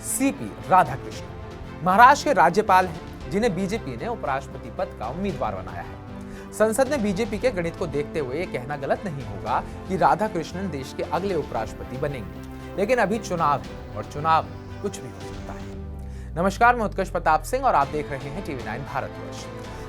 CP Radhakrishnan Maharashtra के राज्यपाल हैं, जिन्हें बीजेपी ने उपराष्ट्रपति पद का उम्मीदवार बनाया है। संसद ने बीजेपी के गणित को देखते हुए यह कहना गलत नहीं होगा कि राधाकृष्णन देश के अगले उपराष्ट्रपति बनेंगे, लेकिन अभी चुनाव है और चुनाव में कुछ भी हो सकता है। नमस्कार, मैं उत्कर्ष प्रताप सिंह और आप देख रहे हैं टीवी 9 भारतवर्ष।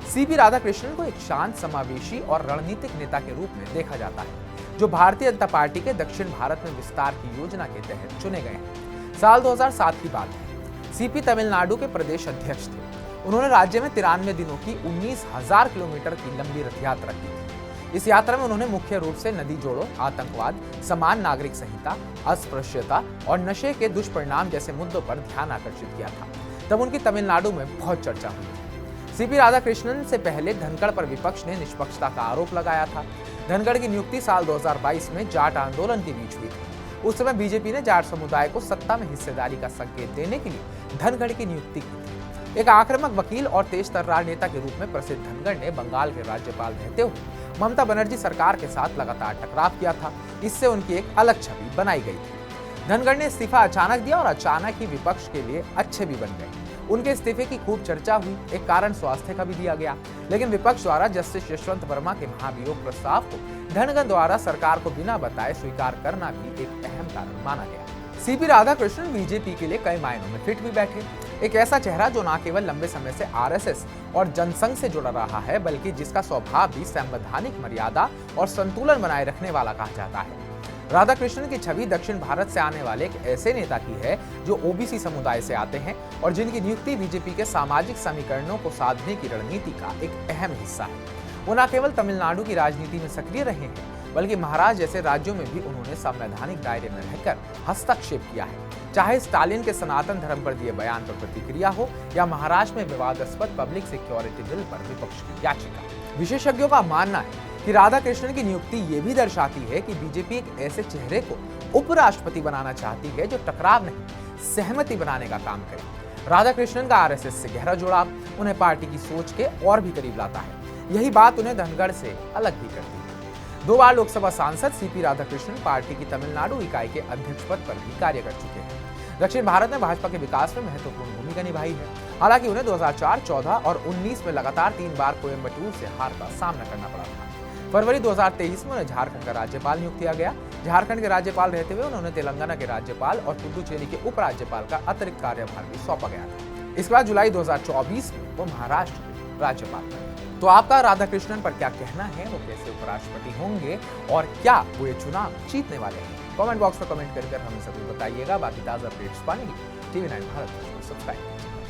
सीपी राधाकृष्णन को एक शांत, समावेशी और रणनीतिक नेता के रूप में देखा जाता है, जो भारतीय जनता पार्टी के दक्षिण भारत में विस्तार की योजना के तहत चुने गए हैं। साल 2007 की बात है। सीपी तमिलनाडु के प्रदेश अध्यक्ष थे। उन्होंने राज्य में 93 दिनों की 19,000 किलोमीटर की लंबी रथ यात्रा की थी। इस यात्रा में उन्होंने मुख्य रूप से नदी जोड़ो, आतंकवाद, समान नागरिक संहिता, अस्पृश्यता और नशे के दुष्परिणाम जैसे मुद्दों पर ध्यान आकर्षित किया था। तब उनकी तमिलनाडु में बहुत चर्चा हुई। सीपी राधाकृष्णन से पहले धनखड़ पर विपक्ष ने निष्पक्षता का आरोप लगाया था। धनखड़ की नियुक्ति साल 2022 में जाट आंदोलन के बीच हुई थी। उस समय बीजेपी ने जाट समुदाय को सत्ता में हिस्सेदारी का संकेत देने के लिए धनखड़ की नियुक्ति की थी। एक आक्रामक वकील और तेज तर्रार नेता के रूप में प्रसिद्ध धनखड़ ने बंगाल के राज्यपाल रहते हुए ममता बनर्जी सरकार के साथ लगातार टकराव किया था। इससे उनकी एक अलग छवि बनाई गई थी। धनखड़ ने इस्तीफा अचानक दिया और अचानक ही विपक्ष के लिए अच्छे भी बन गए। उनके इस्तीफे की खूब चर्चा हुई। एक कारण स्वास्थ्य का भी दिया गया, लेकिन विपक्ष द्वारा जस्टिस यशवंत वर्मा के महाभियोग प्रस्ताव को धनखड़ द्वारा सरकार को बिना बताए स्वीकार करना भी एक अहम कारण माना गया। सीपी राधाकृष्णन बीजेपी के लिए कई मायनों में फिट भी बैठे। एक ऐसा चेहरा जो न केवल लंबे समय से आरएसएस और जनसंघ से जुड़ा रहा है, बल्कि जिसका स्वभाव भी संवैधानिक मर्यादा और संतुलन बनाए रखने वाला कहा जाता है। राधाकृष्णन की छवि दक्षिण भारत से आने वाले एक ऐसे नेता की है जो ओबीसी समुदाय से आते हैं और जिनकी नियुक्ति बीजेपी के सामाजिक समीकरणों को साधने की रणनीति का एक अहम हिस्सा है। वो न केवल तमिलनाडु की राजनीति में सक्रिय रहे हैं, बल्कि महाराष्ट्र जैसे राज्यों में भी उन्होंने संवैधानिक दायरे में रहकर हस्तक्षेप किया है। चाहे स्टालिन के सनातन धर्म पर दिए बयान पर प्रतिक्रिया हो या महाराष्ट्र में विवादास्पद पब्लिक सिक्योरिटी बिल पर विपक्ष की याचिका। विशेषज्ञों का मानना है कि राधाकृष्णन की नियुक्ति ये भी दर्शाती है कि बीजेपी एक ऐसे चेहरे को उपराष्ट्रपति बनाना चाहती है जो टकराव नहीं, सहमति बनाने का काम करे। राधाकृष्णन का आरएसएस से गहरा जुड़ाव उन्हें पार्टी की सोच के और भी करीब लाता है। यही बात उन्हें धनखड़ से अलग भी करती है। 2 बार लोकसभा सांसद सीपी राधाकृष्णन पार्टी की तमिलनाडु इकाई के अध्यक्ष पद पर भी कार्य कर चुके हैं। दक्षिण भारत में भाजपा के विकास में महत्वपूर्ण भूमिका निभाई है। हालांकि उन्हें 2004, 14 और 19 में लगातार 3 बार कोयम्बटूर से हार का सामना करना पड़ा था। फरवरी 2023 में उन्हें झारखंड का राज्यपाल नियुक्त किया गया। झारखंड के राज्यपाल रहते हुए उन्होंने तेलंगाना के राज्यपाल और पुडुचेरी के उपराज्यपाल का अतिरिक्त कार्यभार भी सौंपा गया था। इसके बाद जुलाई 2024 में वो महाराष्ट्र के राज्यपाल बने। तो आपका राधाकृष्णन पर क्या कहना है? वो कैसे उपराष्ट्रपति होंगे और क्या वो ये चुनाव जीतने वाले हैं? कमेंट बॉक्स में कमेंट कर हमें जरूर बताइएगा। बाकी ताजा अपडेट्स पाने के लिए टीवी 9 भारत को सब्सक्राइब कीजिए।